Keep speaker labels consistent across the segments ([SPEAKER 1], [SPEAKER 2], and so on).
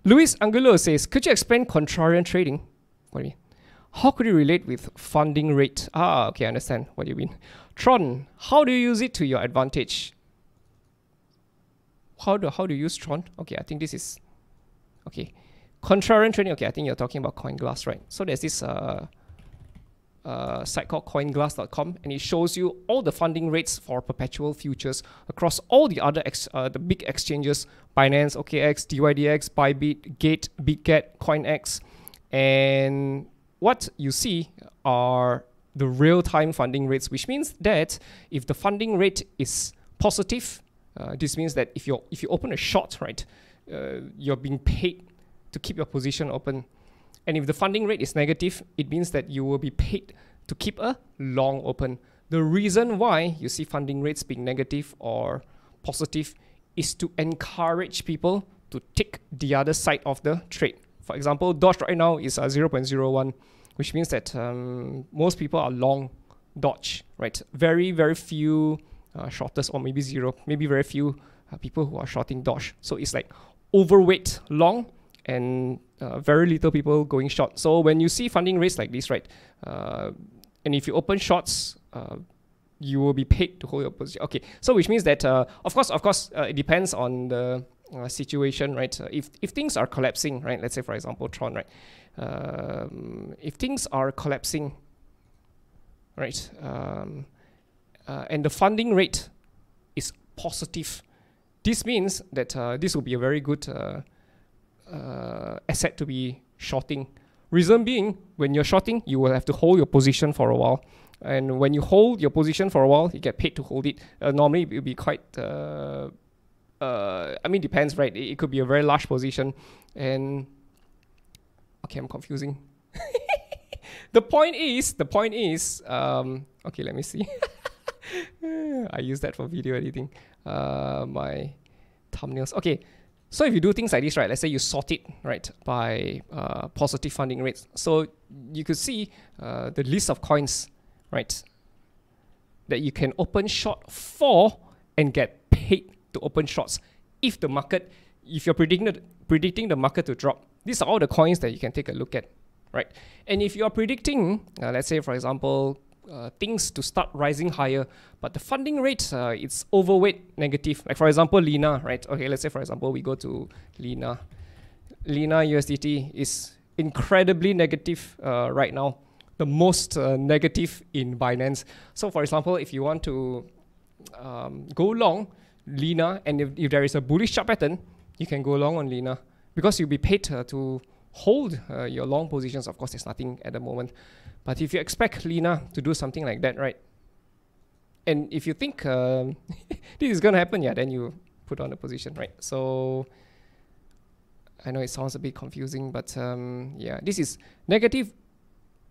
[SPEAKER 1] Luis Angulo says, could you explain contrarian trading? What do you mean? How could you relate with funding rate? Ah, okay, I understand what you mean. Tron, how do you use it to your advantage? How do you use Tron? Okay, I think this is... Okay. Contrarian trading, okay, I think you're talking about CoinGlass, right? So there's this site called coinglass.com, and it shows you all the funding rates for perpetual futures across all the other the big exchanges: Binance, OKX, DYDX, Bybit, Gate, BitGet, CoinX. And what you see are the real-time funding rates, which means that if the funding rate is positive, this means that if you open a short, right, you're being paid to keep your position open. And if the funding rate is negative, it means that you will be paid to keep a long open. The reason why you see funding rates being negative or positive is to encourage people to take the other side of the trade. For example, Doge right now is 0.01, which means that most people are long Doge, right? Very, very few shorters, or maybe zero, maybe very few people who are shorting Doge. So it's like overweight long and very little people going short. So when you see funding rates like this, right, and if you open shorts, you will be paid to hold your position. Okay, so which means that of course, it depends on the situation, right? If things are collapsing, right, let's say for example Tron, right, if things are collapsing, right, and the funding rate is positive, this means that this will be a very good asset to be shorting. Reason being, when you're shorting, you will have to hold your position for a while, and when you hold your position for a while, you get paid to hold it. Normally, it will be quite. I mean, depends, right? It could be a very large position, and okay, I'm confusing. The point is. Okay, let me see. I use that for video editing. My thumbnails. Okay. So if you do things like this, right, let's say you sort it, right, by positive funding rates. So you could see the list of coins, right, that you can open short for and get paid to open shorts if the market, if you're predicting the market to drop. These are all the coins that you can take a look at, right? And if you are predicting, let's say for example, things to start rising higher, but the funding rate, it's overweight negative. Like for example, Lina, right? Okay, let's say for example, we go to Lina. Lina USDT is incredibly negative right now, the most negative in Binance. So for example, if you want to go long Lina, and if there is a bullish chart pattern, you can go long on Lina because you'll be paid to hold your long positions. Of course, there's nothing at the moment. But if you expect Lina to do something like that, right? And if you think this is going to happen, yeah, then you put on a position, right? So I know it sounds a bit confusing, but yeah, this is negative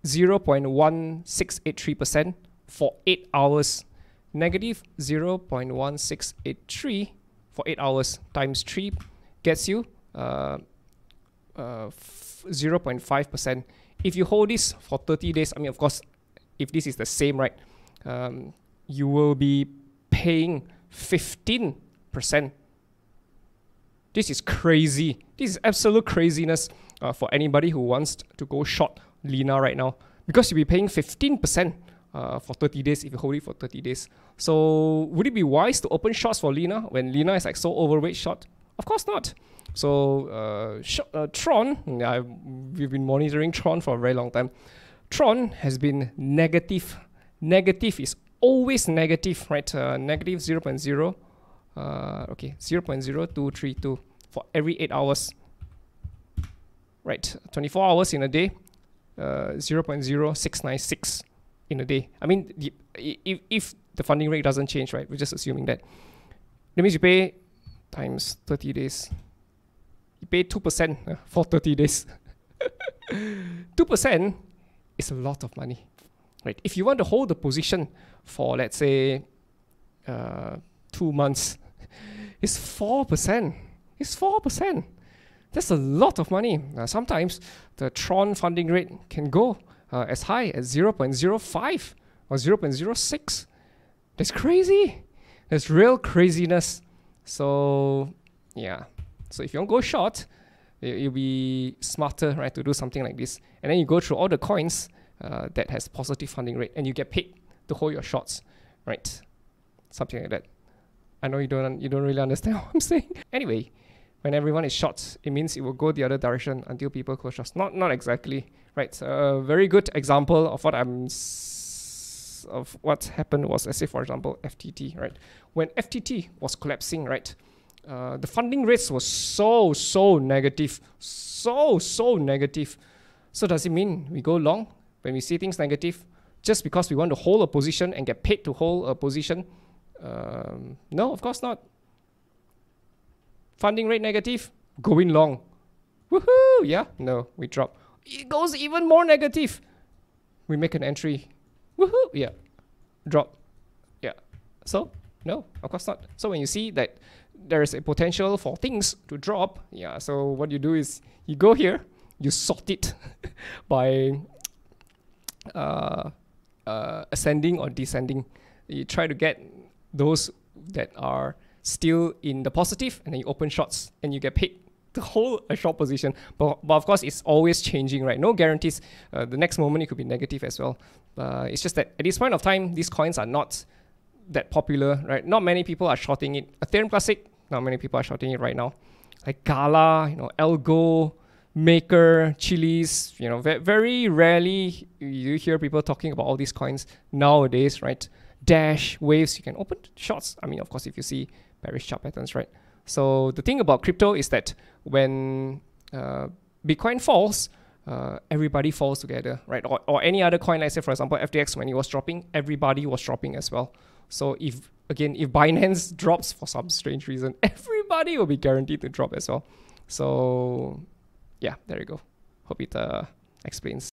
[SPEAKER 1] 0.1683% for 8 hours. Negative 0.1683 for 8 hours times 3 gets you 0.5%. If you hold this for 30 days, I mean, of course, if this is the same, right, you will be paying 15%. This is crazy. This is absolute craziness for anybody who wants to go short Lina right now, because you'll be paying 15% for 30 days if you hold it for 30 days. So would it be wise to open shorts for Lina when Lina is like so overweight short? Of course not. So Tron, we've been monitoring Tron for a very long time. Tron has been negative. Negative is always negative, right? Negative 0.0, okay, 0.0232 for every 8 hours, right? 24 hours in a day, 0.0696 in a day. I mean, if the funding rate doesn't change, right? We're just assuming that. That means you pay times 30 days. You pay 2% for 30 days. 2% is a lot of money, right? If you want to hold the position for, let's say, 2 months, it's 4%. It's 4%. That's a lot of money. Sometimes the Tron funding rate can go as high as 0.05 or 0.06. That's crazy. That's real craziness. So yeah. So if you want to go short, You'll be smarter, right, to do something like this. And then you go through all the coins that has positive funding rate, and you get paid to hold your shorts, right? Something like that. I know you don't really understand what I'm saying. Anyway, when everyone is short, it means it will go the other direction until people close shorts. Not exactly, right? A very good example of what happened was, let's say for example, FTT, right? When FTT was collapsing, right? The funding rates was so negative, so negative. So does it mean we go long when we see things negative just because we want to hold a position and get paid to hold a position? No, of course not. Funding rate negative, going long. Woohoo! Yeah, no, we drop. It goes even more negative. We make an entry. Woohoo! Yeah, drop. Yeah. So no, of course not. So when you see that there is a potential for things to drop, yeah, so what you do is you go here, you sort it by ascending or descending. You try to get those that are still in the positive, and then you open shorts and you get paid to hold a short position. But of course, it's always changing, right? No guarantees. The next moment it could be negative as well. It's just that at this point of time, these coins are not that popular, right? Not many people are shorting it. Ethereum Classic, not many people are shorting it right now. Like Gala, Algo, Maker, Chili's, very rarely you hear people talking about all these coins nowadays, right? Dash, Waves, you can open shorts. I mean, of course, if you see bearish chart patterns, right? So the thing about crypto is that when Bitcoin falls, everybody falls together, right? Or any other coin, like say for example, FTX, when it was dropping, everybody was dropping as well. So if Binance drops for some strange reason, everybody will be guaranteed to drop as well. So yeah, there you go. Hope it explains.